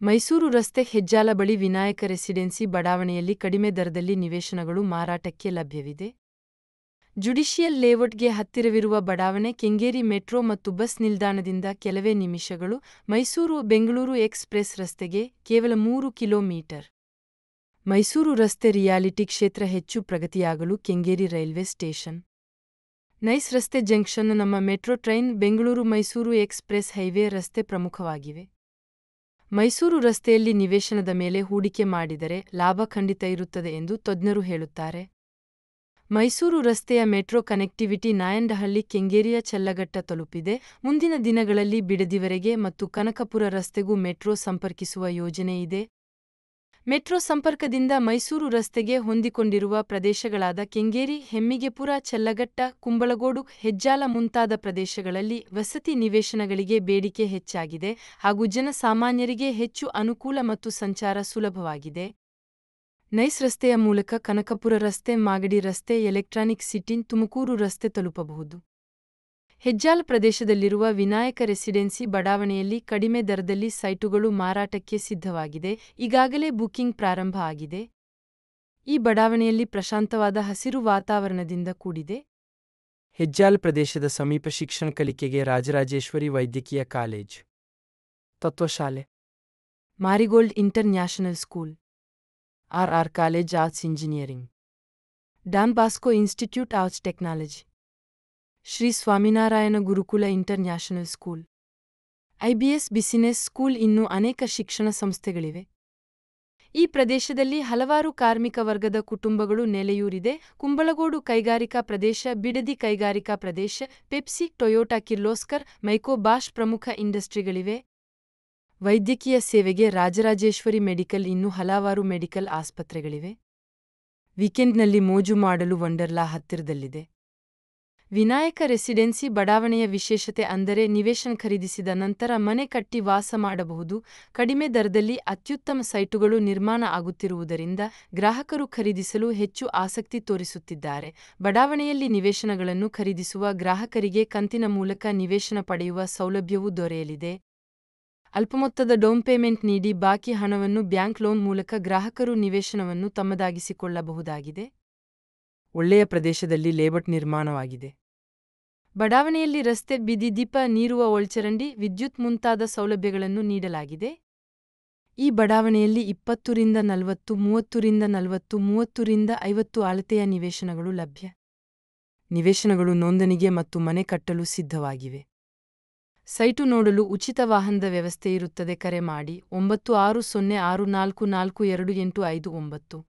ಮೈಸೂರು ರಸ್ತೆ ಹೆಜ್ಜಾಲ ಬಳಿ ವಿನಾಯಕ ರೆಸಿಡೆನ್ಸಿ ಬಡಾವಣೆಯಲ್ಲಿ ಕಡಿಮೆ ದರದಲ್ಲಿ ನಿವೇಶನಗಳು ಮಾರಾಟಕ್ಕೆ ಲಭ್ಯವಿದೆ. ಜುಡಿಷಿಯಲ್ ಲೇಔಟ್ಗೆ ಹತ್ತಿರವಿರುವ ಬಡಾವಣೆ ಕೆಂಗೇರಿ ಮೆಟ್ರೋ ಮತ್ತು ಬಸ್ ನಿಲ್ದಾಣದಿಂದ ಕೆಲವೇ ನಿಮಿಷಗಳು. ಮೈಸೂರು-ಬೆಂಗಳೂರು ಎಕ್ಸ್‌ಪ್ರೆಸ್ ರಸ್ತೆಗೆ ಕೇವಲ 3 ಕಿಲೋಮೀಟರ್. ಮೈಸೂರು ರಸ್ತೆ ರಿಯಾಲಿಟಿ ಕ್ಷೇತ್ರ ಹೆಚ್ಚು ಪ್ರಗತಿಯಾಗಲು ಕೆಂಗೇರಿ ರೈಲ್ವೆ ಸ್ಟೇಷನ್, ನೈಸ್ ರಸ್ತೆ ಜಂಕ್ಷನ್, ನಮ್ಮ ಮೆಟ್ರೋ ಟ್ರೈನ್, ಬೆಂಗಳೂರು-ಮೈಸೂರು ಎಕ್ಸ್‌ಪ್ರೆಸ್ ಹೈವೇ ರಸ್ತೆ ಪ್ರಮುಖವಾಗಿವೆ. ಮೈಸೂರು ರಸ್ತೆಯಲ್ಲಿ ನಿವೇಶನದ ಮೇಲೆ ಹೂಡಿಕೆ ಮಾಡಿದರೆ ಲಾಭ ಖಂಡಿತ ಇರುತ್ತದೆ ಎಂದು ತಜ್ಞರು ಹೇಳುತ್ತಾರೆ. ಮೈಸೂರು ರಸ್ತೆಯ ಮೆಟ್ರೋ ಕನೆಕ್ಟಿವಿಟಿ ನಾಯಂಡಹಳ್ಳಿ ಕೆಂಗೇರಿಯ ಚಲ್ಲಘಟ್ಟ ತಲುಪಿದೆ. ಮುಂದಿನ ದಿನಗಳಲ್ಲಿ ಬಿಡದಿವರೆಗೆ ಮತ್ತು ಕನಕಪುರ ರಸ್ತೆಗೂ ಮೆಟ್ರೋ ಸಂಪರ್ಕಿಸುವ ಯೋಜನೆ ಇದೆ. ಮೆಟ್ರೋ ಸಂಪರ್ಕದಿಂದ ಮೈಸೂರು ರಸ್ತೆಗೆ ಹೊಂದಿಕೊಂಡಿರುವ ಪ್ರದೇಶಗಳಾದ ಕೆಂಗೇರಿ, ಹೆಮ್ಮಿಗೆಪುರ, ಚಲ್ಲಘಟ್ಟ, ಕುಂಬಳಗೋಡು, ಹೆಜ್ಜಾಲ ಮುಂತಾದ ಪ್ರದೇಶಗಳಲ್ಲಿ ವಸತಿ ನಿವೇಶನಗಳಿಗೆ ಬೇಡಿಕೆ ಹೆಚ್ಚಾಗಿದೆ ಹಾಗೂ ಜನಸಾಮಾನ್ಯರಿಗೆ ಹೆಚ್ಚು ಅನುಕೂಲ ಮತ್ತು ಸಂಚಾರ ಸುಲಭವಾಗಿದೆ. ನೈಸ್ ರಸ್ತೆಯ ಮೂಲಕ ಕನಕಪುರ ರಸ್ತೆ, ಮಾಗಡಿ ರಸ್ತೆ, ಎಲೆಕ್ಟ್ರಾನಿಕ್ ಸಿಟಿ, ತುಮಕೂರು ರಸ್ತೆ ತಲುಪಬಹುದು. ಹೆಜ್ಜಾಲ ಪ್ರದೇಶದಲ್ಲಿರುವ ವಿನಾಯಕ ರೆಸಿಡೆನ್ಸಿ ಬಡಾವಣೆಯಲ್ಲಿ ಕಡಿಮೆ ದರದಲ್ಲಿ ಸೈಟುಗಳು ಮಾರಾಟಕ್ಕೆ ಸಿದ್ಧವಾಗಿದೆ. ಈಗಾಗಲೇ ಬುಕಿಂಗ್ ಪ್ರಾರಂಭ ಆಗಿದೆ. ಈ ಬಡಾವಣೆಯಲ್ಲಿ ಪ್ರಶಾಂತವಾದ ಹಸಿರು ವಾತಾವರಣದಿಂದ ಕೂಡಿದೆ. ಹೆಜ್ಜಾಲ ಪ್ರದೇಶದ ಸಮೀಪ ಶಿಕ್ಷಣ ಕಲಿಕೆಗೆ ರಾಜರಾಜೇಶ್ವರಿ ವೈದ್ಯಕೀಯ college, Tattvashale, marigold international school, R college arts engineering, Don Bosco institute of technology, Shri Swaminarayan Gurukul international school, IBS business school ಇನ್ನೂ ಅನೇಕ ಶಿಕ್ಷಣ ಸಂಸ್ಥೆಗಳಿವೆ. ಈ ಪ್ರದೇಶದಲ್ಲಿ ಹಲವಾರು ಕಾರ್ಮಿಕ ವರ್ಗದ ಕುಟುಂಬಗಳು ನೆಲೆಯೂರಿದೆ. ಕುಂಬಳಗೋಡು ಕೈಗಾರಿಕಾ ಪ್ರದೇಶ, ಬಿಡದಿ ಕೈಗಾರಿಕಾ ಪ್ರದೇಶ, Pepsi, Toyota, Kirloskar, Mico, Bosch ಪ್ರಮುಖ ಇಂಡಸ್ಟ್ರಿಗಳಿವೆ. ವೈದ್ಯಕೀಯ ಸೇವೆಗೆ ರಾಜರಾಜೇಶ್ವರಿ ಮೆಡಿಕಲ್, ಇನ್ನೂ ಹಲವಾರು ಮೆಡಿಕಲ್ ಆಸ್ಪತ್ರೆಗಳಿವೆ. ವೀಕೆಂಡ್ನಲ್ಲಿ ಮೋಜು ಮಾಡಲು ವಂಡರ್ಲಾ ಹತ್ತಿರದಲ್ಲಿದೆ. ವಿನಾಯಕ ರೆಸಿಡೆನ್ಸಿ ಬಡಾವಣೆಯ ವಿಶೇಷತೆ ಅಂದರೆ ನಿವೇಶನ ಖರೀದಿಸಿದ ನಂತರ ಮನೆ ಕಟ್ಟಿ ವಾಸ ಮಾಡಬಹುದು. ಕಡಿಮೆ ದರದಲ್ಲಿ ಅತ್ಯುತ್ತಮ ಸೈಟುಗಳು ನಿರ್ಮಾಣ ಆಗುತ್ತಿರುವುದರಿಂದ ಗ್ರಾಹಕರು ಖರೀದಿಸಲು ಹೆಚ್ಚು ಆಸಕ್ತಿ ತೋರಿಸುತ್ತಿದ್ದಾರೆ. ಬಡಾವಣೆಯಲ್ಲಿ ನಿವೇಶನಗಳನ್ನು ಖರೀದಿಸುವ ಗ್ರಾಹಕರಿಗೆ ಕಂತಿನ ಮೂಲಕ ನಿವೇಶನ ಪಡೆಯುವ ಸೌಲಭ್ಯವೂ ದೊರೆಯಲಿದೆ. ಅಲ್ಪಮೊತ್ತದ ಡೌನ್ ಪೇಮೆಂಟ್ ನೀಡಿ ಬಾಕಿ ಹಣವನ್ನು ಬ್ಯಾಂಕ್ ಲೋನ್ ಮೂಲಕ ಗ್ರಾಹಕರು ನಿವೇಶನವನ್ನು ತಮ್ಮದಾಗಿಸಿಕೊಳ್ಳಬಹುದಾಗಿದೆ. ಒಳ್ಳೆಯ ಪ್ರದೇಶದಲ್ಲಿ ಲೇಔಟ್ ನಿರ್ಮಾಣವಾಗಿದೆ. ಬಡಾವಣೆಯಲ್ಲಿ ರಸ್ತೆ, ಬೀದಿ ದೀಪ, ನೀರುವ ಒಳಚರಂಡಿ, ವಿದ್ಯುತ್ ಮುಂತಾದ ಸೌಲಭ್ಯಗಳನ್ನು ನೀಡಲಾಗಿದೆ. ಈ ಬಡಾವಣೆಯಲ್ಲಿ 20 ರಿಂದ 40, 30 ರಿಂದ 40, 30 ರಿಂದ 50 ಅಳತೆಯ ನಿವೇಶನಗಳು ಲಭ್ಯ. ನಿವೇಶನಗಳು ನೋಂದಣಿಗೆ ಮತ್ತು ಮನೆ ಕಟ್ಟಲು ಸಿದ್ಧವಾಗಿವೆ. ಸೈಟು ನೋಡಲು ಉಚಿತ ವಾಹನದ ವ್ಯವಸ್ಥೆ ಇರುತ್ತದೆ. ಕರೆ ಮಾಡಿ 9606444289.